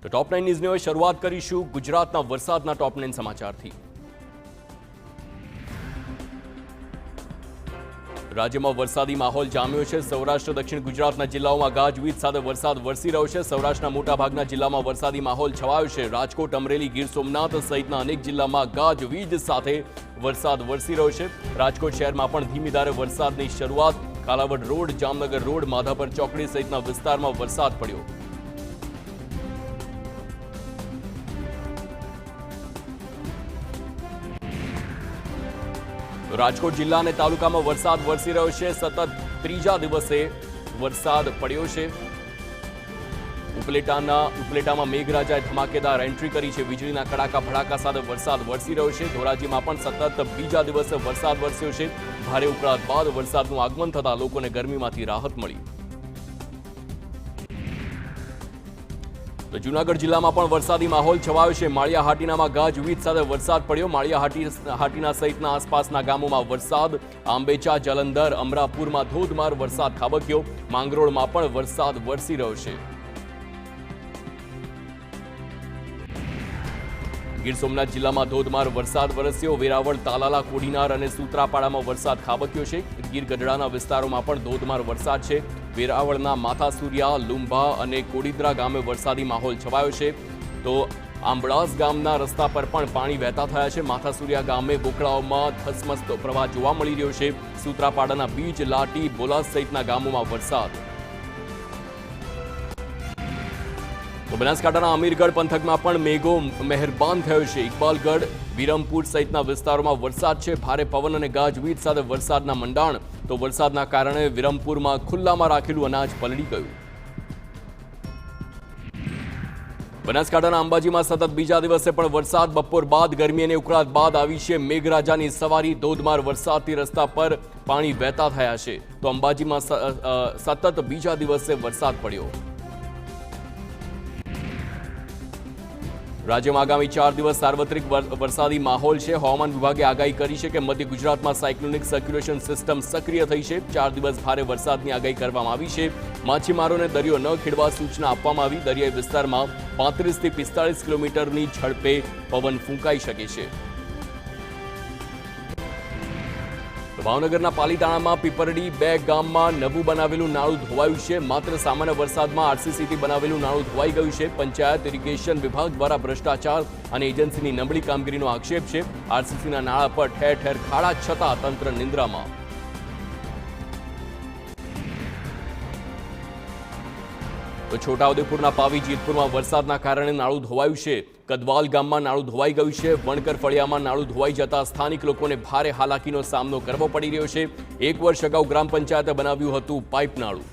તો ટોપ 9 ન્યૂઝની શરૂઆત કરીશું ગુજરાતના વરસાદના ટોપ 9 સમાચારથી। રાજ્યમાં વરસાદી માહોલ જામ્યો છે। સૌરાષ્ટ્ર દક્ષિણ ગુજરાતના જિલ્લાઓમાં ગાજવીજ સાથે વરસાદ વરસી રહ્યો છે। સૌરાષ્ટ્રના મોટાભાગના જિલ્લામાં વરસાદી માહોલ છવાયો છે। રાજકોટ, અમરેલી, ગીર સોમનાથ સહિતના અનેક જિલ્લામાં ગાજવીજ સાથે વરસાદ વરસી રહ્યો છે। રાજકોટ શહેરમાં પણ ધીમી ધારે વરસાદની શરૂઆત। કાલાવડ રોડ, જામનગર રોડ, માધાપર ચોકડી સહિતના વિસ્તારમાં વરસાદ પડ્યો। રાજકોટ જિલ્લા અને તાલુકામાં વરસાદ વરસી રહ્યો છે। સતત ત્રીજા દિવસે વરસાદ પડ્યો છે। ઉપલેટામાં મેઘરાજાએ ધમાકેદાર એન્ટ્રી કરી છે। વીજળીના કડાકા ભડાકા સાથે વરસાદ વરસી રહ્યો છે। ધોરાજીમાં પણ સતત બીજા દિવસે વરસાદ વરસ્યો છે। ભારે ઉકળાટ બાદ વરસાદનું આગમન થતાં લોકોને ગરમીમાંથી રાહત મળી। તો જૂનાગઢ જિલ્લામાં પણ વરસાદી માહોલ છવાયો છે। માળિયા હાટીનામાં ગાજવીજ સાથે વરસાદ પડ્યો। માળિયા હાટીના સહિતના આસપાસના ગામોમાં વરસાદ। આંબેચા, જલંધર, અમરાપુરમાં ધોધમાર વરસાદ ખાબક્યો। માંગરોળમાં પણ વરસાદ વરસી રહ્યો છે। ગીર સોમનાથ જિલ્લામાં ધોધમાર વરસાદ વરસ્યો। વેરાવળ, તાલાલા, કોડીનાર અને સૂત્રાપાડામાં વરસાદ ખાબક્યો છે। ગીર ગઢડાના વિસ્તારોમાં પણ ધોધમાર વરસાદ છે। વેરાવળના માથાસુરિયા, લુંભા અને કોડીદ્રા ગામે વરસાદી માહોલ છવાયો છે। તો આંબળાસ ગામના રસ્તા પર પણ પાણી વહેતા થયા છે। માથાસુરિયા ગામે બોકડાઓમાં ધસમસતો પ્રવાહ જોવા મળી રહ્યો છે। સૂત્રાપાડાના બીજ, લાટી, બોલાસ સહિતના ગામોમાં વરસાદ। તો બનાસકાંઠાના અમીરગઢ પંથકમાં પણ મેઘો મહેરબાન થયો છે। ઇકબાલગઢ, વિરમપુર સહિતના વિસ્તારોમાં વરસાદ છે। ભારે પવન અને ગાજવીજ સાથે વરસાદના મંડાણ। તો વરસાદના કારણે વિરમપુરમાં ખુલ્લામાં રાખેલું અનાજ પલળી ગયું। બનાસકાંઠાના અંબાજીમાં સતત બીજા દિવસે પણ વરસાદ। બપોર બાદ ગરમી અને ઉકળાટ બાદ આવી છે મેઘરાજાની સવારી। ધોધમાર વરસાદથી રસ્તા પર પાણી વહેતા થયા છે। તો અંબાજીમાં સતત બીજા દિવસે વરસાદ પડ્યો। રાજ્યમાં આગામી 4 દિવસ સાર્વત્રિક વરસાદી માહોલ છે। હવામાન વિભાગે આગાહી કરી છે કે મધ્ય ગુજરાતમાં સાયક્લોનિક સર્ક્યુલેશન સિસ્ટમ સક્રિય થઈ છે। 4 દિવસ ભારે વરસાદની આગાહી કરવામાં આવી છે। માછીમારોને દરિયો ન ખેડવા સૂચના આપવામાં આવી। દરિયાઈ વિસ્તારમાં 35 થી 45 કિલોમીટરની ઝડપે પવન ફૂંકાઈ શકે છે। ભાવનગરના પાલીતાણામાં પીપરડી 2 ગામમાં નવું બનાવેલું નાળું ધોવાયું છે। માત્ર સામાન્ય વરસાદમાં આરસીસીથી બનાવેલું નાળું ધોવાઈ ગયું છે। પંચાયત ઇરિગેશન વિભાગ દ્વારા ભ્રષ્ટાચાર અને એજન્સીની નબળી કામગીરીનો આક્ષેપ છે। આરસીસીના નાળા પર ઠેર ઠેર ખાડા છતાં તંત્ર નિંદ્રામાં। તો છોટાઉદેપુરના પાવી જેતપુરમાં વરસાદના કારણે નાળું ધોવાયું છે। કદવાલ ગામમાં નાળું ધોવાઈ ગયું છે। વણકર ફળિયામાં નાળું ધોવાઈ જતા સ્થાનિક લોકોને ભારે હાલાકીનો સામનો કરવો પડી રહ્યો છે। 1 વર્ષ અગાઉ ગ્રામ પંચાયતે બનાવ્યું હતું પાઇપ નાળું।